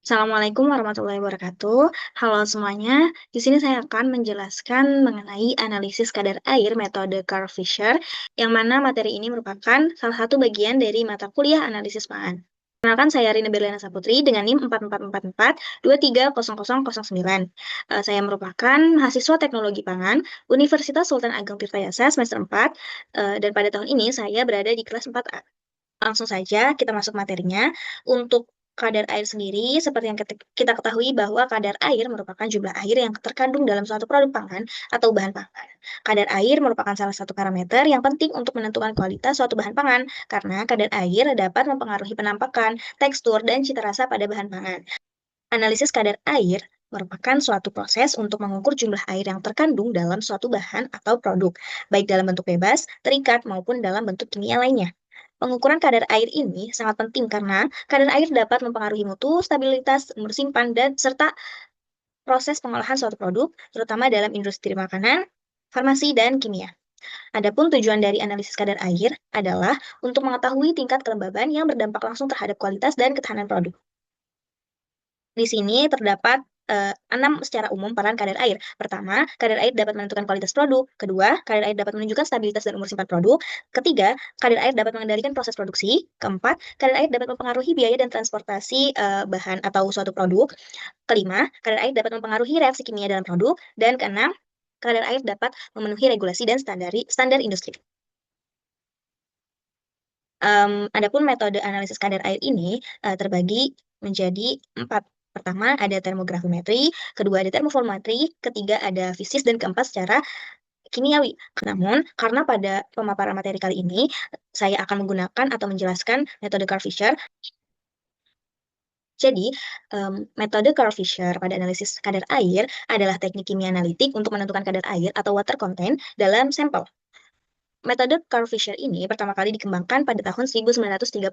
Assalamualaikum warahmatullahi wabarakatuh. Halo semuanya, di sini saya akan menjelaskan mengenai analisis kadar air metode Carl Fisher, yang mana materi ini merupakan salah satu bagian dari mata kuliah analisis pangan. Kenalkan, saya Rina Berliana Saputri dengan NIM 4444230009. Saya merupakan mahasiswa teknologi pangan Universitas Sultan Ageng Tirtayasa semester 4, dan pada tahun ini saya berada di kelas 4A. Langsung saja kita masuk materinya. Untuk kadar air sendiri, seperti yang kita ketahui bahwa kadar air merupakan jumlah air yang terkandung dalam suatu produk pangan atau bahan pangan. Kadar air merupakan salah satu parameter yang penting untuk menentukan kualitas suatu bahan pangan, karena kadar air dapat mempengaruhi penampakan, tekstur, dan cita rasa pada bahan pangan. Analisis kadar air merupakan suatu proses untuk mengukur jumlah air yang terkandung dalam suatu bahan atau produk, baik dalam bentuk bebas, terikat, maupun dalam bentuk kimia lainnya. Pengukuran kadar air ini sangat penting karena kadar air dapat mempengaruhi mutu, stabilitas, umur simpan, dan serta proses pengolahan suatu produk, terutama dalam industri makanan, farmasi, dan kimia. Adapun tujuan dari analisis kadar air adalah untuk mengetahui tingkat kelembaban yang berdampak langsung terhadap kualitas dan ketahanan produk. Di sini terdapat 6 secara umum peran kadar air. Pertama, kadar air dapat menentukan kualitas produk. Kedua, kadar air dapat menunjukkan stabilitas dan umur simpan produk. Ketiga, kadar air dapat mengendalikan proses produksi. Keempat, kadar air dapat mempengaruhi biaya dan transportasi bahan atau suatu produk. Kelima, kadar air dapat mempengaruhi reaksi kimia dalam produk. Dan keenam, kadar air dapat memenuhi regulasi dan standar industri. Adapun metode analisis kadar air ini terbagi menjadi 4. Pertama, ada termografimetri, kedua ada termovolumetri, ketiga ada fisis, dan keempat secara kimiawi. Namun, karena pada pemaparan materi kali ini, saya akan menggunakan atau menjelaskan metode Carl Fisher. Jadi, metode Carl Fisher pada analisis kadar air adalah teknik kimia analitik untuk menentukan kadar air atau water content dalam sampel. Metode Carl Fisher ini pertama kali dikembangkan pada tahun 1935.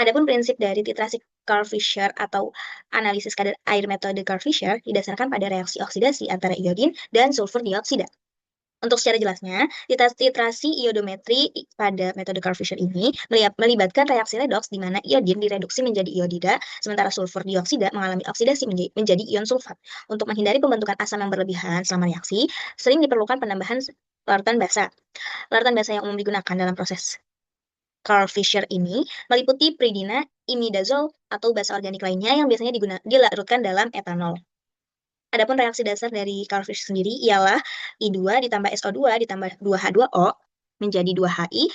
Adapun prinsip dari titrasi Carl Fisher atau analisis kadar air metode Carl Fisher didasarkan pada reaksi oksidasi antara iodin dan sulfur dioksida. Untuk secara jelasnya, titrasi iodometri pada metode Carl Fisher ini melibatkan reaksi redoks di mana iodin direduksi menjadi iodida, sementara sulfur dioksida mengalami oksidasi menjadi ion sulfat. Untuk menghindari pembentukan asam yang berlebihan selama reaksi, sering diperlukan penambahan larutan basa. Larutan basa yang umum digunakan dalam proses Carl Fisher ini meliputi pridina, imidazol, atau basa organik lainnya yang biasanya dilarutkan dalam etanol. Adapun reaksi dasar dari Carl Fisher sendiri ialah I2 ditambah SO2 ditambah 2H2O menjadi 2HI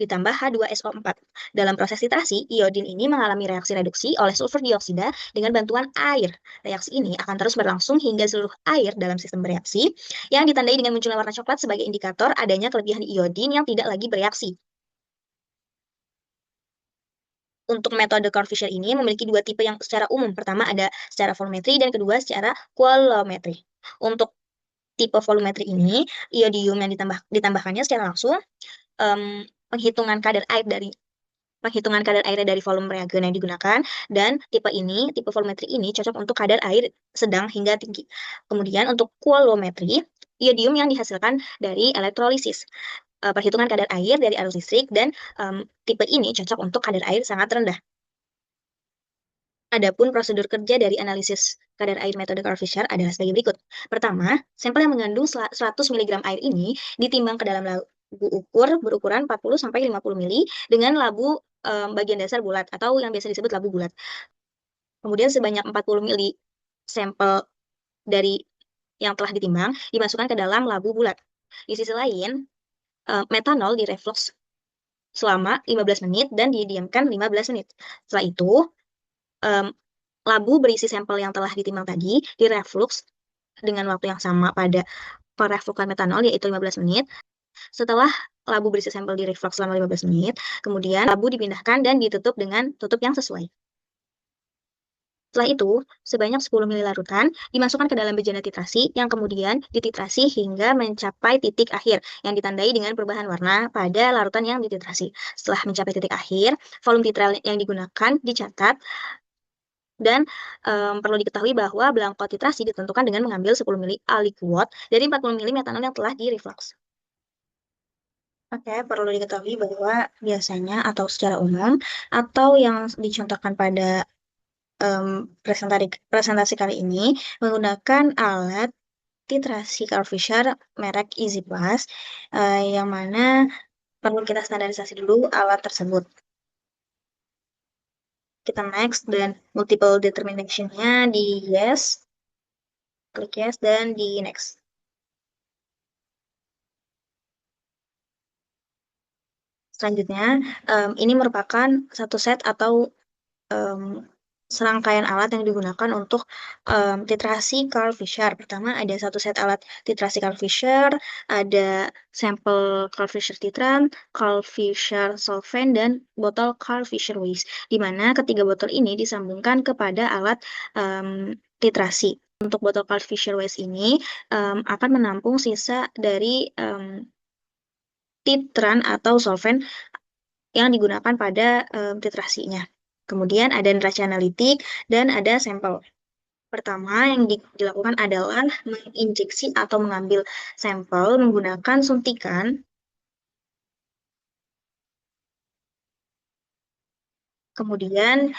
ditambah H2SO4. Dalam proses titrasi, iodin ini mengalami reaksi reduksi oleh sulfur dioksida dengan bantuan air. Reaksi ini akan terus berlangsung hingga seluruh air dalam sistem bereaksi yang ditandai dengan munculnya warna coklat sebagai indikator adanya kelebihan iodin yang tidak lagi bereaksi. Untuk metode Carl Fisher ini memiliki dua tipe yang secara umum. Pertama ada secara volumetri dan kedua secara kuolometri. Untuk tipe volumetri ini, iodium yang ditambahkannya secara langsung, penghitungan kadar air dari volume reagen yang digunakan, dan tipe volumetri ini cocok untuk kadar air sedang hingga tinggi. Kemudian untuk kuolometri, iodium yang dihasilkan dari elektrolisis. Perhitungan kadar air dari arus listrik, dan tipe ini cocok untuk kadar air sangat rendah. Adapun prosedur kerja dari analisis kadar air metode Carl Fisher adalah sebagai berikut. Pertama, sampel yang mengandung 100 mg air ini ditimbang ke dalam labu ukur berukuran 40-50 mili dengan labu bagian dasar bulat atau yang biasa disebut labu bulat. Kemudian sebanyak 40 mili sampel dari yang telah ditimbang dimasukkan ke dalam labu bulat. Di sisi lain, metanol direflux selama 15 menit dan didiamkan 15 menit. Setelah itu, labu berisi sampel yang telah ditimbang tadi direflux dengan waktu yang sama pada perefluxan metanol, yaitu 15 menit. Setelah labu berisi sampel direflux selama 15 menit, kemudian labu dipindahkan dan ditutup dengan tutup yang sesuai. Setelah itu, sebanyak 10 ml larutan dimasukkan ke dalam bejana titrasi yang kemudian dititrasi hingga mencapai titik akhir yang ditandai dengan perubahan warna pada larutan yang dititrasi. Setelah mencapai titik akhir, volume titral yang digunakan dicatat, dan perlu diketahui bahwa belangko titrasi ditentukan dengan mengambil 10 ml aliquot dari 40 ml metanol yang telah direflux. Oke, perlu diketahui bahwa biasanya atau secara umum atau yang dicontohkan pada presentasi kali ini menggunakan alat titrasi Carl Fisher merek Easy Plus, yang mana perlu kita standarisasi dulu alat tersebut. Kita next dan multiple determination-nya di yes, klik yes dan di next. Selanjutnya, ini merupakan satu set atau em, serangkaian alat yang digunakan untuk titrasi Carl Fisher. Pertama, ada satu set alat titrasi Carl Fisher, ada sampel Carl Fisher titran, Carl Fisher solvent, dan botol Carl Fisher waste, di mana ketiga botol ini disambungkan kepada alat titrasi. Untuk botol Carl Fisher waste ini akan menampung sisa dari titran atau solvent yang digunakan pada titrasinya. Kemudian ada neraca analitik dan ada sampel. Pertama yang dilakukan adalah menginjeksi atau mengambil sampel menggunakan suntikan. Kemudian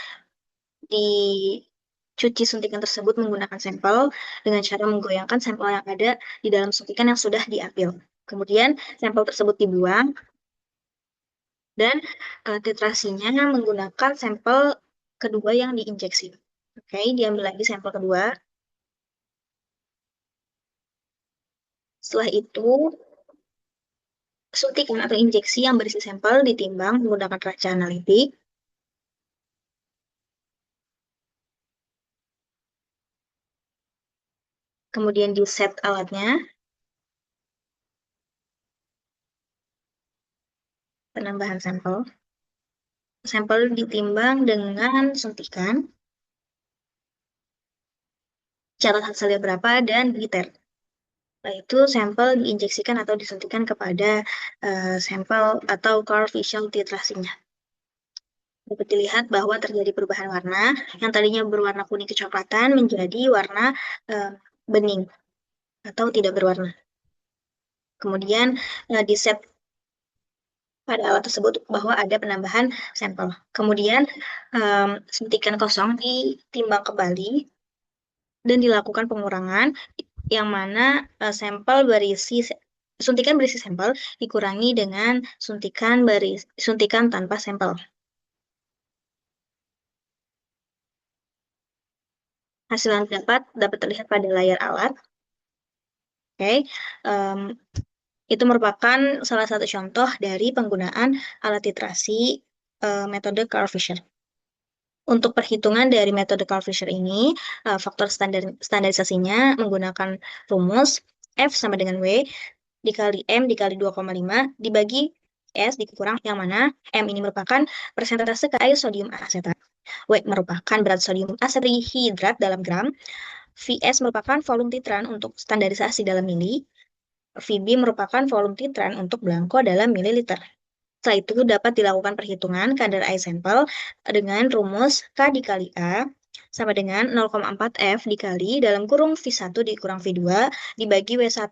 dicuci suntikan tersebut menggunakan sampel dengan cara menggoyangkan sampel yang ada di dalam suntikan yang sudah diambil. Kemudian sampel tersebut dibuang dan titrasinya menggunakan sampel kedua yang diinjeksi. Oke, diambil lagi sampel kedua. Setelah itu, suntikan atau injeksi yang berisi sampel ditimbang menggunakan raca analitik. Kemudian di set alatnya, penambahan sampel. Sampel ditimbang dengan suntikan, catat hasilnya berapa, dan liter. Setelah itu, sampel diinjeksikan atau disuntikan kepada sampel atau Carl Fisher titrasinya. Dapat dilihat bahwa terjadi perubahan warna, yang tadinya berwarna kuning kecoklatan menjadi warna bening atau tidak berwarna. Kemudian di set pada alat tersebut bahwa ada penambahan sampel. Kemudian suntikan kosong ditimbang kembali dan dilakukan pengurangan, yang mana suntikan berisi sampel dikurangi dengan suntikan tanpa sampel. Hasil yang dapat terlihat pada layar alat. Oke, itu merupakan salah satu contoh dari penggunaan alat titrasi metode Carl Fisher. Untuk perhitungan dari metode Carl Fisher ini, faktor standarisasinya menggunakan rumus F sama dengan W dikali M dikali 2,5 dibagi S dikurang, yang mana M ini merupakan persentase ke air sodium asetat, W merupakan berat sodium asetat hidrat dalam gram, Vs merupakan volume titran untuk standarisasi dalam mili, Vb merupakan volume titran untuk belangko dalam mililiter. Setelah itu dapat dilakukan perhitungan kadar air sampel dengan rumus K dikali A sama dengan 0,4 F dikali dalam kurung V1 dikurang V2 dibagi W1.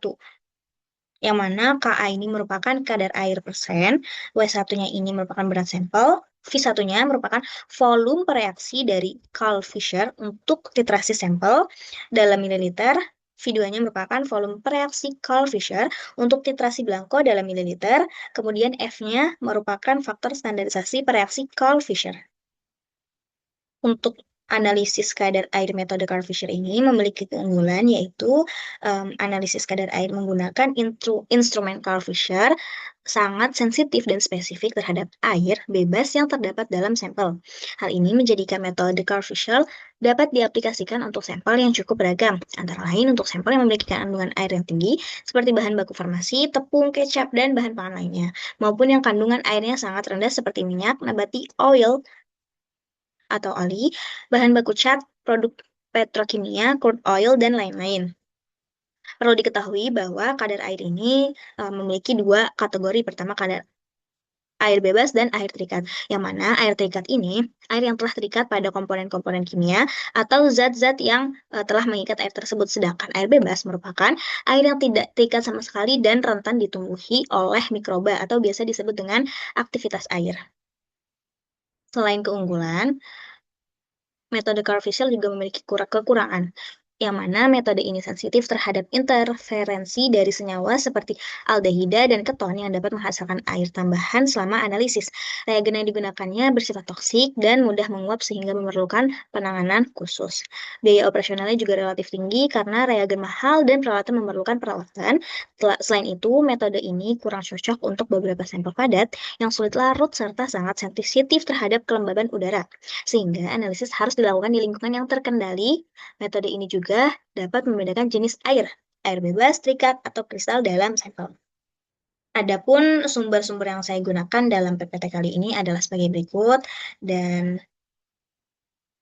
Yang mana KA ini merupakan kadar air persen, W1-nya ini merupakan berat sampel, V1-nya merupakan volume reaksi dari Carl Fisher untuk titrasi sampel dalam mililiter, V2-nya merupakan volume reaksi Carl Fisher untuk titrasi belangko dalam mililiter, kemudian F-nya merupakan faktor standarisasi reaksi Carl Fisher. Untuk analisis kadar air metode Carl Fisher ini memiliki keunggulan, yaitu analisis kadar air menggunakan instrumen Carl Fisher sangat sensitif dan spesifik terhadap air bebas yang terdapat dalam sampel. Hal ini menjadikan metode Carl Fisher dapat diaplikasikan untuk sampel yang cukup beragam, antara lain untuk sampel yang memiliki kandungan air yang tinggi, seperti bahan baku farmasi, tepung, kecap, dan bahan pangan lainnya, maupun yang kandungan airnya sangat rendah seperti minyak, nabati oil, atau oli, bahan baku cat, produk petrokimia, crude oil, dan lain-lain. Perlu diketahui bahwa kadar air ini memiliki dua kategori. Pertama, kadar air bebas dan air terikat. Yang mana air terikat ini, air yang telah terikat pada komponen-komponen kimia atau zat-zat yang telah mengikat air tersebut. Sedangkan air bebas merupakan air yang tidak terikat sama sekali dan rentan ditumbuhi oleh mikroba atau biasa disebut dengan aktivitas air. Selain keunggulan, Metode Carvisiel juga memiliki kekurangan, yang mana metode ini sensitif terhadap interferensi dari senyawa seperti aldehida dan keton yang dapat menghasilkan air tambahan selama analisis. Reagen yang digunakannya bersifat toksik dan mudah menguap sehingga memerlukan penanganan khusus. Biaya operasionalnya juga relatif tinggi karena reagen mahal dan peralatan memerlukan perawatan. Selain itu, metode ini kurang cocok untuk beberapa sampel padat yang sulit larut serta sangat sensitif terhadap kelembaban udara sehingga analisis harus dilakukan di lingkungan yang terkendali. Metode ini juga dapat membedakan jenis air, air bebas, terikat, atau kristal dalam sampel. Adapun sumber-sumber yang saya gunakan dalam PPT kali ini adalah sebagai berikut, dan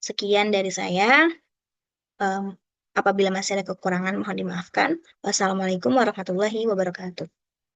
sekian dari saya. Apabila masih ada kekurangan, mohon dimaafkan. Wassalamualaikum warahmatullahi wabarakatuh.